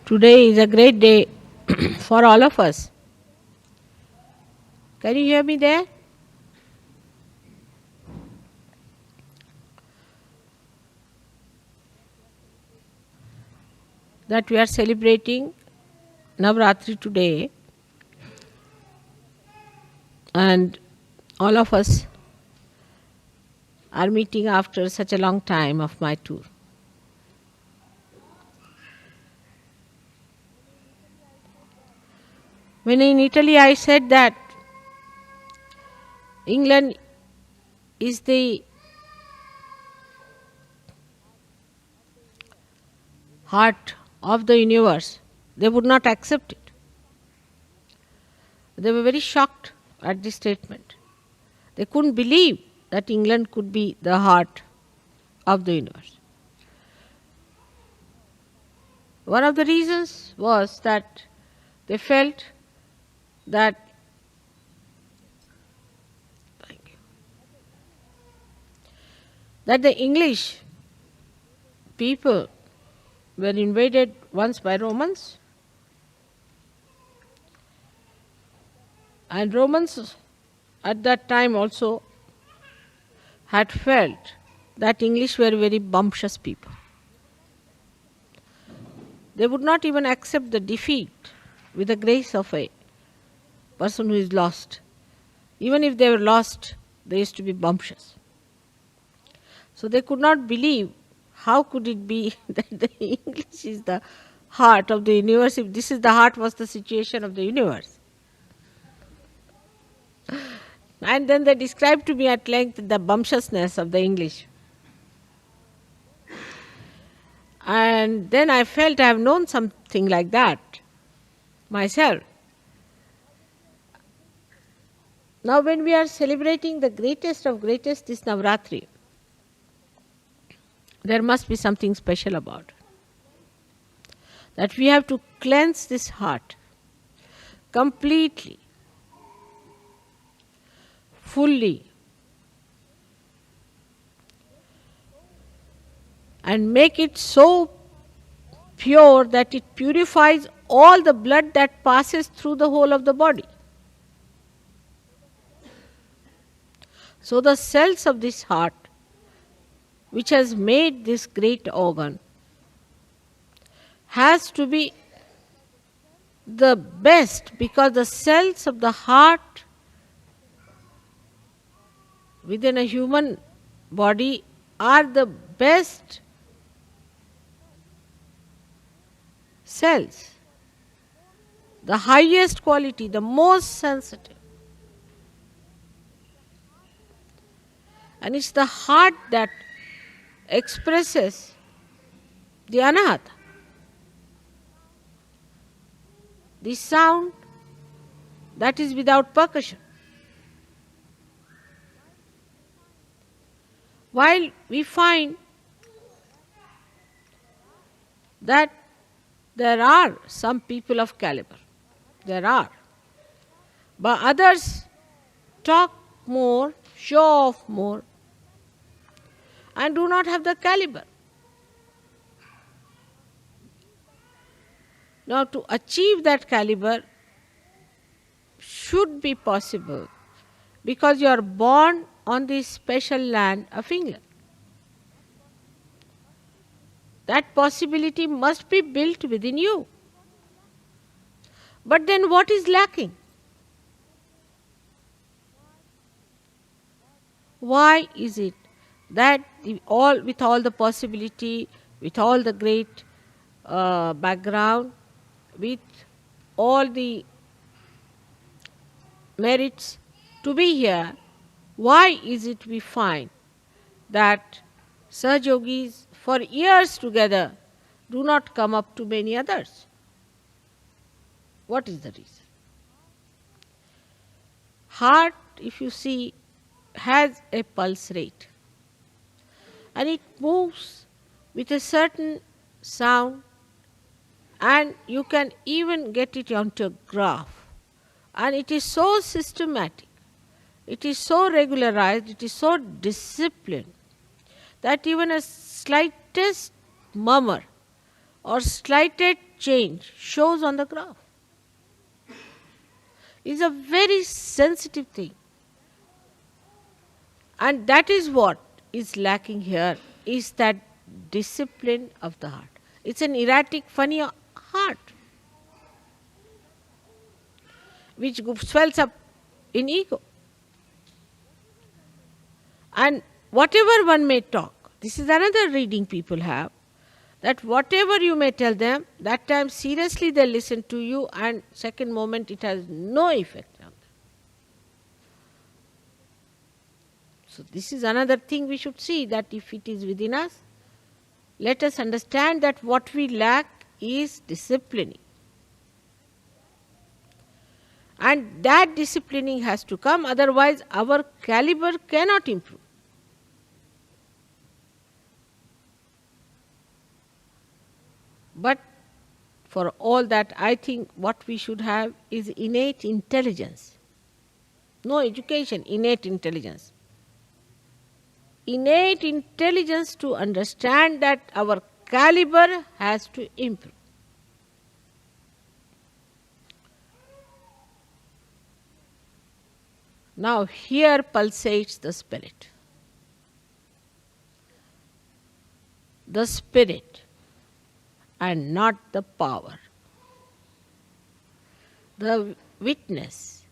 Today is a great day for all of us. Can you hear me there? That we are celebrating Navaratri today, and all of us are meeting after such a long time of my tour. When in Italy I said that England is the heart of the universe, they would not accept it. They were very shocked at this statement. They couldn't believe that England could be the heart of the universe. One of the reasons was that they felt that the English people were invaded once by Romans, and Romans at that time also had felt that English were very bumptious people. They would not even accept the defeat with the grace of a person who is lost. Even if they were lost, they used to be bumptious. So they could not believe how could it be that the English is the heart of the universe if this is the heart was the situation of the universe. And then they described to me at length the bumptiousness of the English. And then I felt I have known something like that myself. Now when we are celebrating the greatest of greatest, this Navaratri, there must be something special about it. That we have to cleanse this heart completely, fully, and make it so pure that it purifies all the blood that passes through the whole of the body. So the cells of this heart, which has made this great organ, has to be the best, because the cells of the heart within a human body are the best cells, the highest quality, the most sensitive. And it's the heart that expresses the anahata, the sound that is without percussion. While we find that there are some people of caliber, there are, but others talk more, show off more, and do not have the caliber. Now, to achieve that caliber should be possible because you are born on this special land of England. That possibility must be built within you. But then what is lacking? Why is it that with all the possibility, with all the great background, with all the merits to be here, why is it we find that Sahaja yogis for years together do not come up to many others? What is the reason? Heart, if you see, has a pulse rate and it moves with a certain sound, and you can even get it onto a graph, and it is so systematic, it is so regularized, it is so disciplined that even a slightest murmur or slightest change shows on the graph. It's a very sensitive thing. And that is what is lacking here, is that discipline of the heart. It's an erratic, funny heart which swells up in ego. And whatever one may talk, this is another reading people have, that whatever you may tell them, that time seriously they listen to you, and second moment it has no effect on them. So this is another thing we should see, that if it is within us, let us understand that what we lack is disciplining. And that disciplining has to come, otherwise our caliber cannot improve. But for all that, I think what we should have is innate intelligence. No education, innate intelligence. Innate intelligence to understand that our caliber has to improve. Now here pulsates the spirit. The spirit and not the power. The witness,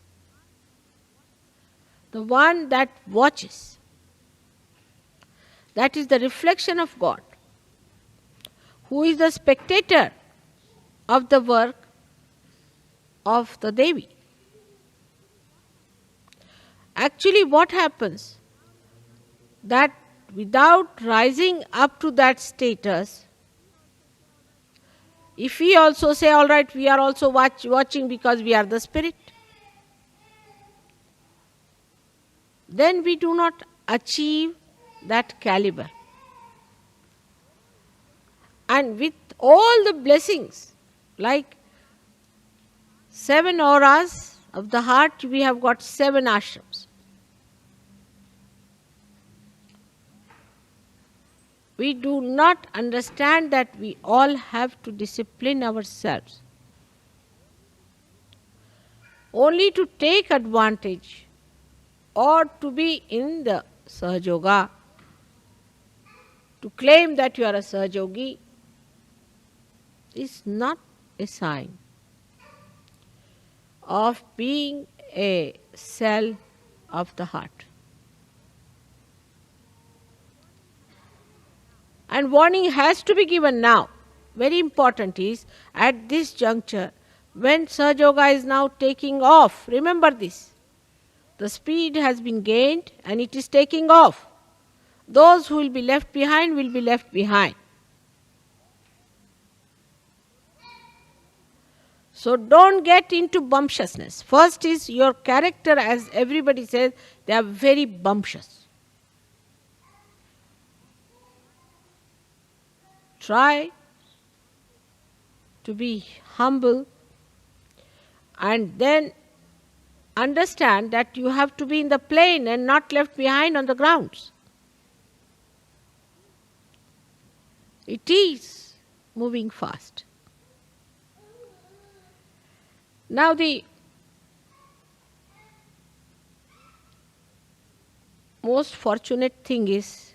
the one that watches, that is the reflection of God, who is the spectator of the work of the Devi. Actually, what happens? That without rising up to that status, if we also say, all right, we are also watching because we are the spirit, then we do not achieve that caliber. And with all the blessings, like 7 auras of the heart, we have got 7 ashrams. We do not understand that we all have to discipline ourselves only to take advantage or to be in the Sahaja, to claim that you are a Sahajogi, is not a sign of being a cell of the heart. And warning has to be given now. Very important is, at this juncture, when Sahaja is now taking off, remember this, the speed has been gained and it is taking off. Those who will be left behind will be left behind. So don't get into bumptiousness. First is your character, as everybody says, they are very bumptious. Try to be humble and then understand that you have to be in the plane and not left behind on the grounds. It is moving fast. Now the most fortunate thing is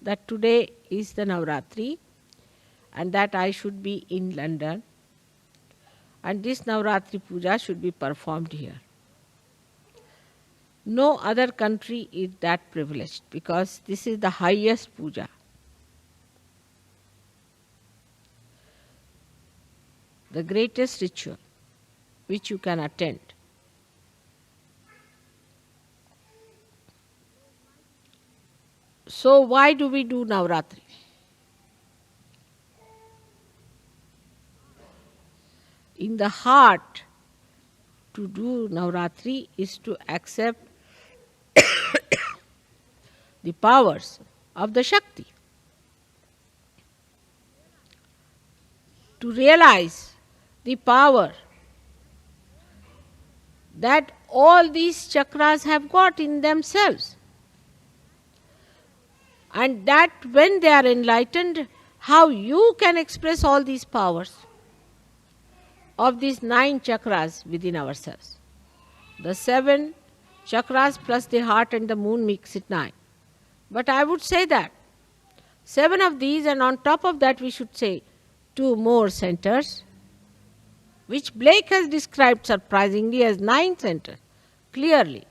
that today is the Navaratri, and that I should be in London, and this Navaratri Puja should be performed here. No other country is that privileged, because this is the highest puja. The greatest ritual which you can attend. So why do we do Navaratri? In the heart, to do Navaratri is to accept the powers of the Shakti. To realize the power that all these chakras have got in themselves. And that when they are enlightened, how you can express all these powers. of these 9 chakras within ourselves. The 7 chakras plus the heart and the moon makes it 9. But I would say that 7 of these, and on top of that we should say 2 more centers, which Blake has described surprisingly as 9 centers, clearly.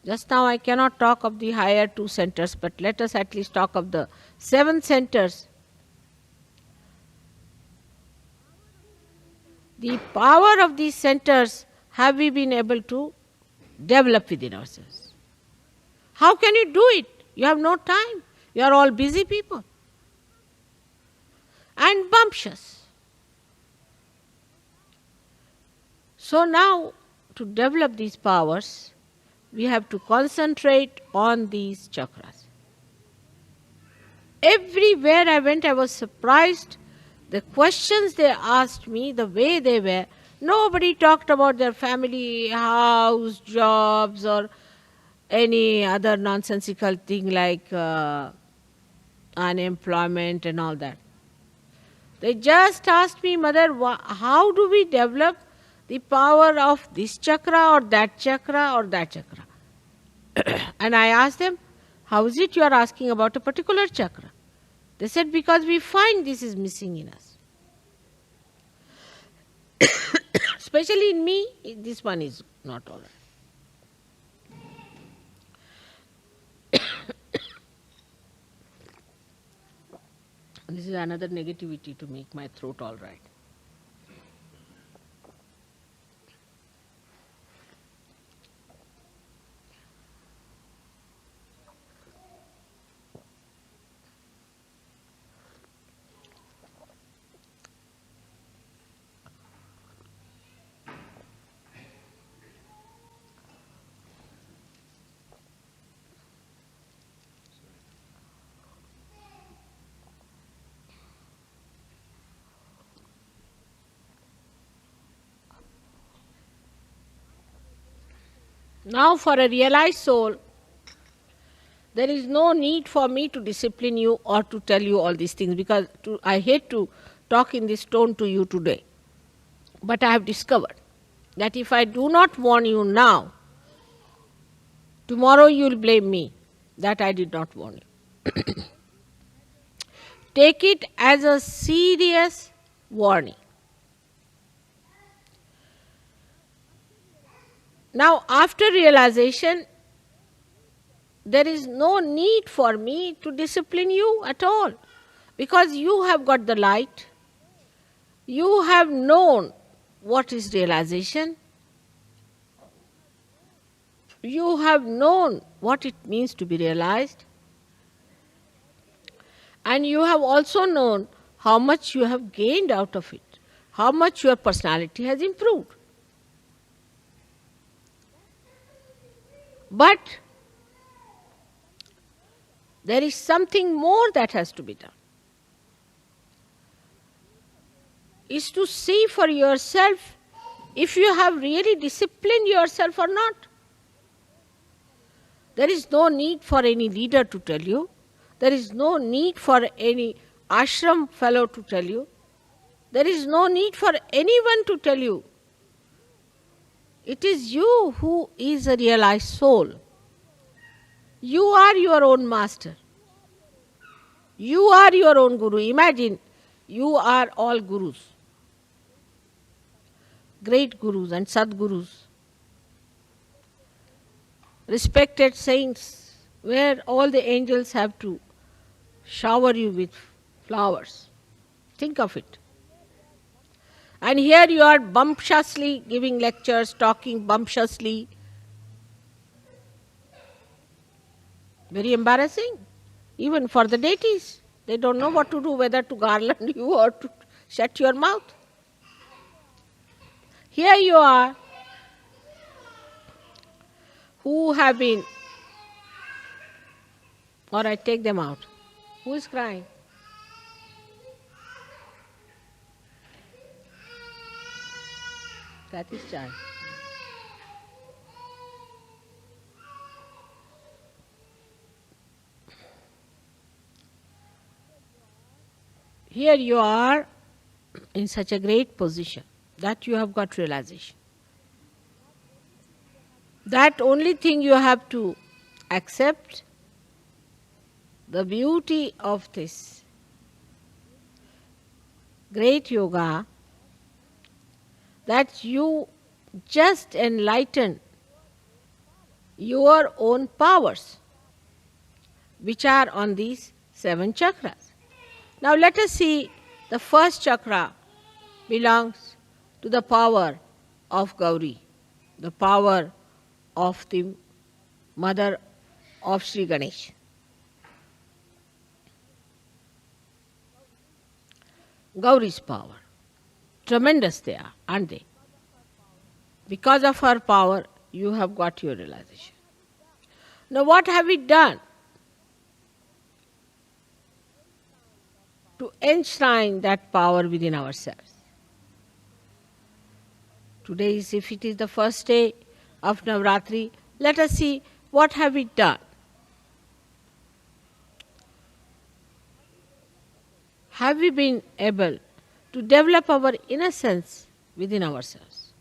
Just now I cannot talk of the higher 2 centers, but let us at least talk of the 7 centers. The power of these centers have we been able to develop within ourselves. How can you do it? You have no time. You are all busy people and bumptious. So now, to develop these powers, we have to concentrate on these chakras. Everywhere I went, I was surprised. The questions they asked me, the way they were, nobody talked about their family, house, jobs, or any other nonsensical thing like unemployment and all that. They just asked me, Mother, how do we develop the power of this chakra or that chakra or that chakra? And I asked them, how is it you are asking about a particular chakra? They said, because we find this is missing in us. Especially in me, this one is not all right. This is another negativity to make my throat all right. Now, for a realized soul, there is no need for me to discipline you or to tell you all these things, because I hate to talk in this tone to you today. But I have discovered that if I do not warn you now, tomorrow you will blame me that I did not warn you. Take it as a serious warning. Now, after realization, there is no need for me to discipline you at all, because you have got the light, you have known what is realization, you have known what it means to be realized, and you have also known how much you have gained out of it, how much your personality has improved. But there is something more that has to be done. Is to see for yourself if you have really disciplined yourself or not. There is no need for any leader to tell you. There is no need for any ashram fellow to tell you. There is no need for anyone to tell you. It is you who is a realized soul. You are your own master. You are your own guru. Imagine, you are all gurus. Great gurus and sadgurus. Respected saints, where all the angels have to shower you with flowers. Think of it. And here you are bumptiously giving lectures, talking bumptiously. Very embarrassing, even for the deities. They don't know what to do, whether to garland you or to shut your mouth. Here you are, who have been, or I take them out. Who is crying? Kathy's child. Here you are, in such a great position that you have got realization. That only thing you have to accept the beauty of this great yoga, that you just enlighten your own powers which are on these 7 chakras. Now let us see, the first chakra belongs to the power of Gauri, the power of the mother of Sri Ganesh. Gauri's power. Tremendous they are, aren't they? Because of her power, you have got your realization. Now what have we done to enshrine that power within ourselves? Today, if it is the first day of Navaratri, let us see what have we done. Have we been able to develop our innocence within ourselves?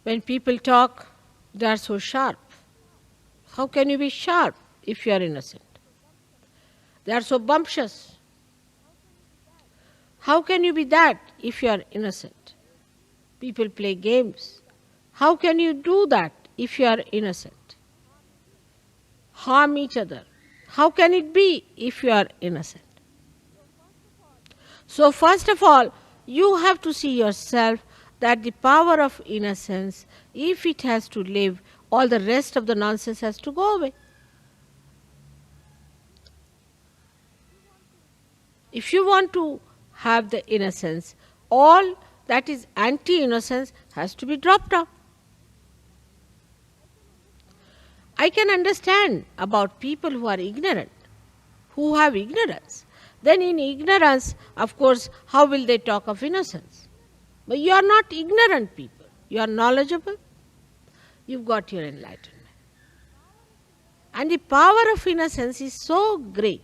When people talk, they are so sharp. How can you be sharp if you are innocent? They are so bumptious. How can you be that if you are innocent? People play games. How can you do that if you are innocent? Harm each other. How can it be if you are innocent? So first of all, you have to see yourself that the power of innocence, if it has to live, all the rest of the nonsense has to go away. If you want to have the innocence, all that is anti-innocence has to be dropped out. I can understand about people who are ignorant, who have ignorance. Then in ignorance, of course, how will they talk of innocence? But you are not ignorant people. You are knowledgeable. You've got your enlightenment. And the power of innocence is so great.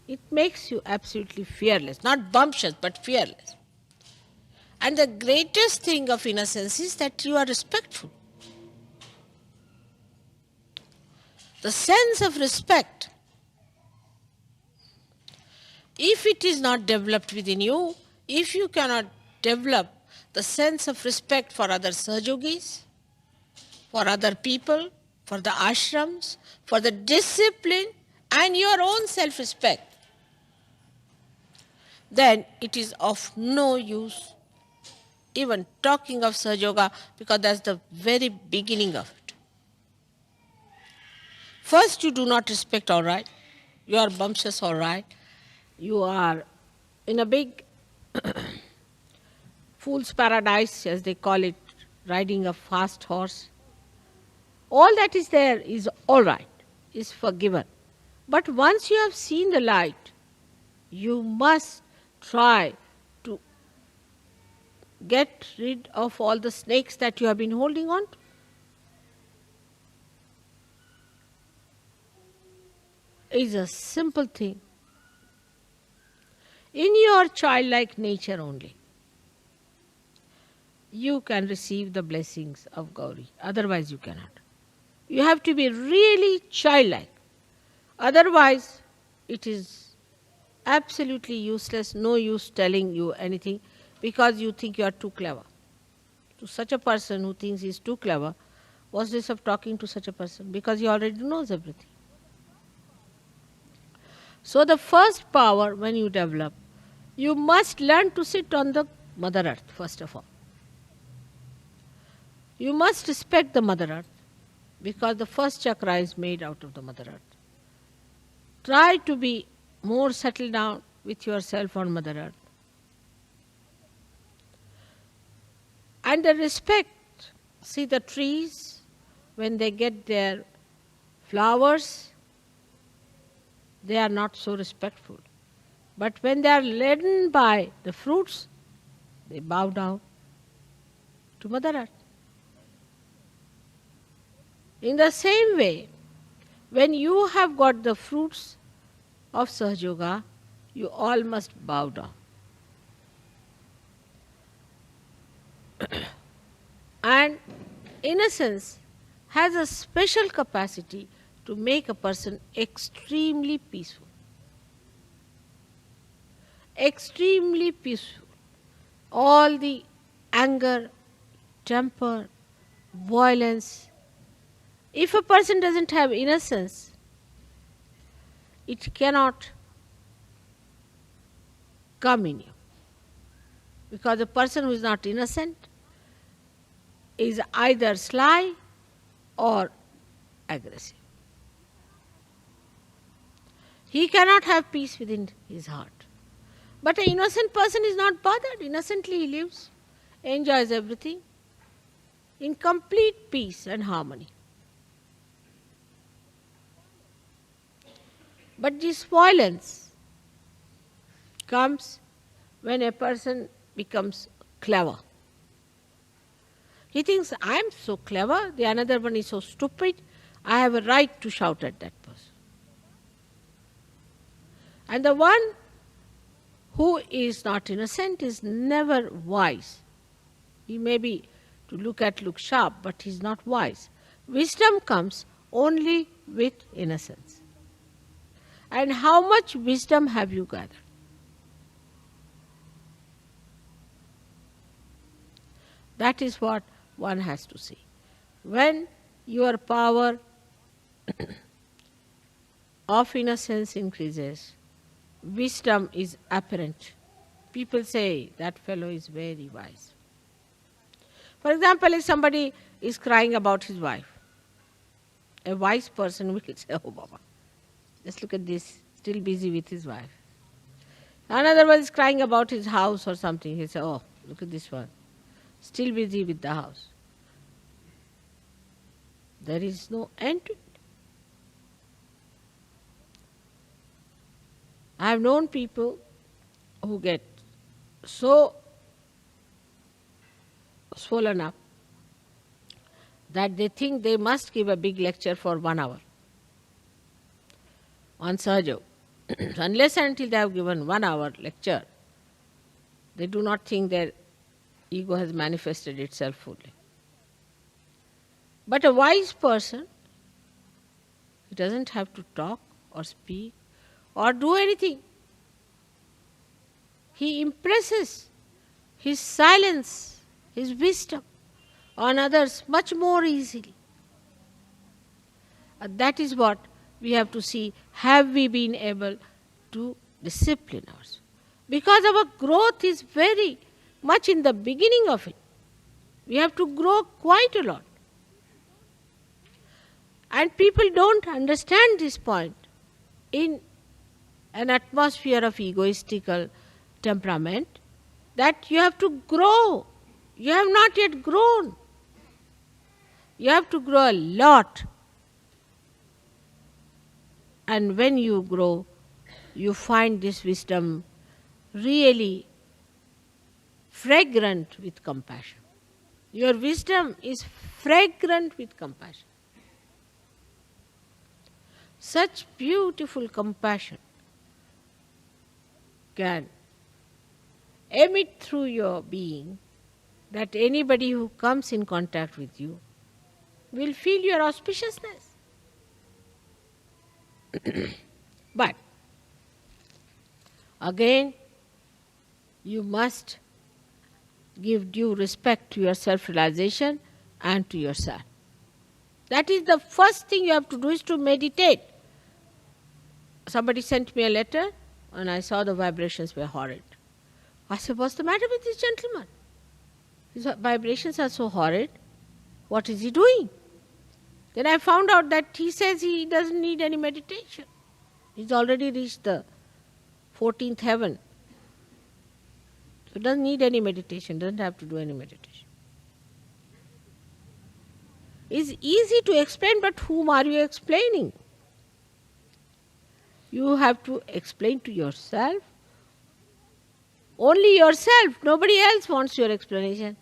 It makes you absolutely fearless. Not bumptious, but fearless. And the greatest thing of innocence is that you are respectful. The sense of respect, if it is not developed within you, if you cannot develop the sense of respect for other Sahajogis, for other people, for the ashrams, for the discipline and your own self-respect, then it is of no use even talking of Sahaja, because that's the very beginning of it. First, you do not respect, all right. You are bumptious, all right. You are in a big fool's paradise, as they call it, riding a fast horse. All that is there is all right, is forgiven. But once you have seen the light, you must try to get rid of all the snakes that you have been holding on to. It's a simple thing. In your childlike nature only, you can receive the blessings of Gauri. Otherwise you cannot. You have to be really childlike. Otherwise, it is absolutely useless, no use telling you anything, because you think you are too clever. To such a person who thinks he is too clever, what's this of talking to such a person? Because he already knows everything. So the first power when you develop, you must learn to sit on the Mother Earth, first of all. You must respect the Mother Earth, because the first chakra is made out of the Mother Earth. Try to be more settled down with yourself on Mother Earth. And the respect, see the trees, when they get their flowers, they are not so respectful. But when they are laden by the fruits, they bow down to Mother Earth. In the same way, when you have got the fruits of Sahaja, you all must bow down. And innocence has a special capacity to make a person extremely peaceful. Extremely peaceful. All the anger, temper, violence. If a person doesn't have innocence, it cannot come in you. Because a person who is not innocent is either sly or aggressive. He cannot have peace within his heart. But an innocent person is not bothered. Innocently he lives, enjoys everything in complete peace and harmony. But this violence comes when a person becomes clever. He thinks, I am so clever, the another one is so stupid, I have a right to shout at that person. And the one who is not innocent is never wise. He may be to look sharp, but he is not wise. Wisdom comes only with innocence. And how much wisdom have you gathered? That is what one has to see. When your power of innocence increases, wisdom is apparent. People say that fellow is very wise. For example, if somebody is crying about his wife, a wise person will say, oh Baba, just look at this, still busy with his wife. Another one is crying about his house or something. He says, oh, look at this one, still busy with the house. There is no end to it. I have known people who get so swollen up that they think they must give a big lecture for 1 hour on Sahaja. Unless and until they have given 1 hour lecture, they do not think their ego has manifested itself fully. But a wise person, he doesn't have to talk or speak or do anything. He impresses his silence, his wisdom on others much more easily. That is what we have to see. Have we been able to discipline ourselves? Because our growth is very much in the beginning of it. We have to grow quite a lot. And people don't understand this point. In an atmosphere of egoistical temperament, that you have to grow. You have not yet grown. You have to grow a lot. And when you grow, you find this wisdom really fragrant with compassion. Your wisdom is fragrant with compassion. Such beautiful compassion can emit through your being that anybody who comes in contact with you will feel your auspiciousness. But again, you must give due respect to your self-realization and to yourself. That is the first thing you have to do, is to meditate. Somebody sent me a letter and I saw the vibrations were horrid. I said, what's the matter with this gentleman? His vibrations are so horrid. What is he doing? Then I found out that he says he doesn't need any meditation. He's already reached the 14th heaven. So doesn't need any meditation, doesn't have to do any meditation. It's easy to explain, but whom are you explaining? You have to explain to yourself. Only yourself. Nobody else wants your explanation.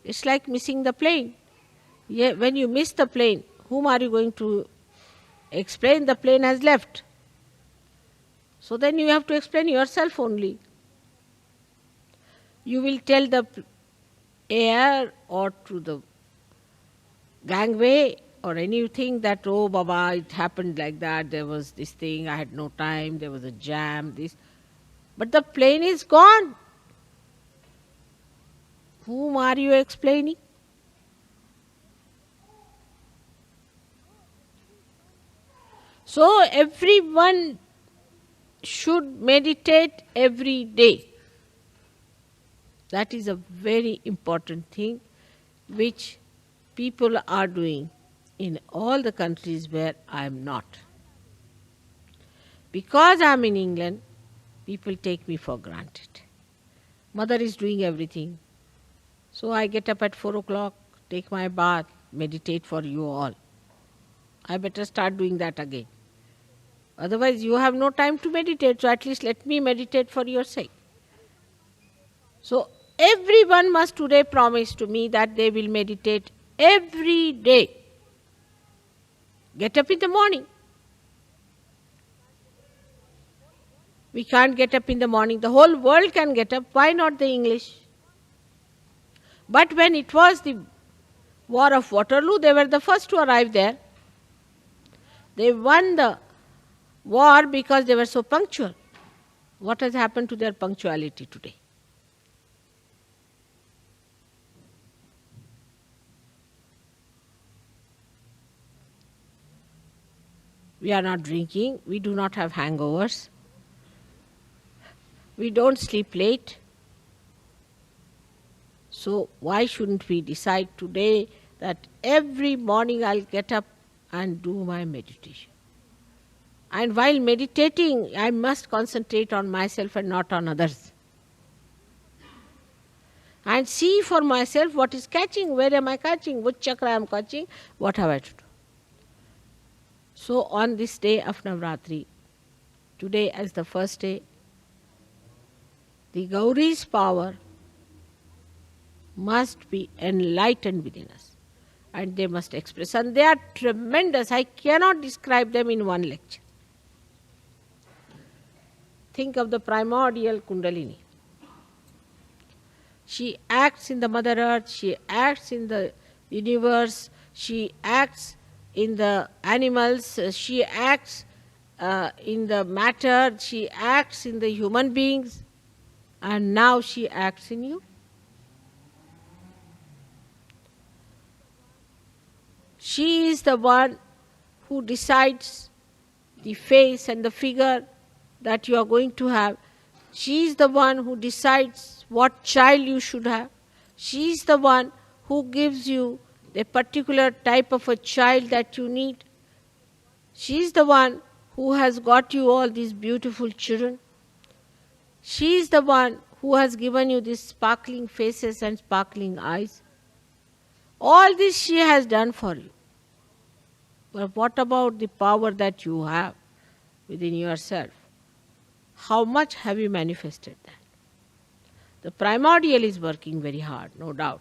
It's like missing the plane. When you miss the plane, whom are you going to explain? The plane has left. So then you have to explain yourself only. You will tell the air or to the gangway or anything that, oh Baba, it happened like that, there was this thing, I had no time, there was a jam, this. But the plane is gone. Whom are you explaining? So everyone should meditate every day. That is a very important thing which people are doing in all the countries where I am not. Because I am in England, people take me for granted. Mother is doing everything. So I get up at 4 o'clock, take my bath, meditate for you all. I better start doing that again. Otherwise you have no time to meditate, so at least let me meditate for your sake. So everyone must today promise to me that they will meditate every day. Get up in the morning. We can't get up in the morning. The whole world can get up. Why not the English? But when it was the War of Waterloo, they were the first to arrive there. They won the war because they were so punctual. What has happened to their punctuality today? We are not drinking. We do not have hangovers. We don't sleep late. So why shouldn't we decide today that every morning I'll get up and do my meditation? And while meditating, I must concentrate on myself and not on others. And see for myself what is catching, where am I catching, which chakra I am catching, what have I to do. So on this day of Navaratri, today as the first day, the Gauri's power must be enlightened within us. And they must express. And they are tremendous. I cannot describe them in one lecture. Think of the primordial Kundalini. She acts in the Mother Earth, she acts in the universe, she acts in the animals, she acts in the matter, she acts in the human beings, and now she acts in you. She is the one who decides the face and the figure that you are going to have. She is the one who decides what child you should have. She is the one who gives you a particular type of a child that you need. She is the one who has got you all these beautiful children. She is the one who has given you these sparkling faces and sparkling eyes. All this she has done for you. But what about the power that you have within yourself? How much have you manifested that? The primordial is working very hard, no doubt.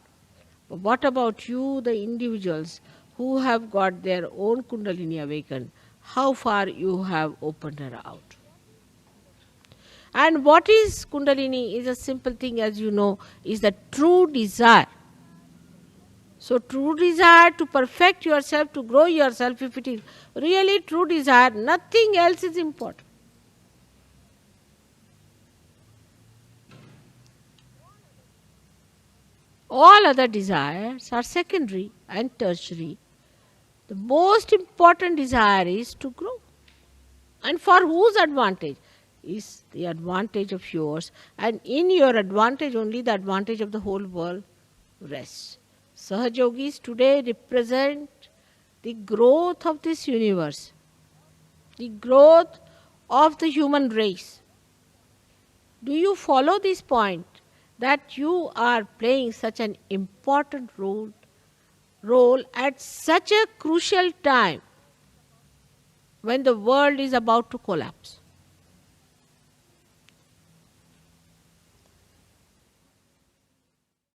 But what about you, the individuals who have got their own Kundalini awakened? How far you have opened her out? And what is Kundalini is a simple thing, as you know, is the true desire. So true desire to perfect yourself, to grow yourself, if it is really true desire, nothing else is important. All other desires are secondary and tertiary. The most important desire is to grow. And for whose advantage? Is the advantage of yours. And in your advantage only the advantage of the whole world rests. Sahaja Yogis today represent the growth of this universe, the growth of the human race. Do you follow this point? That you are playing such an important role at such a crucial time when the world is about to collapse.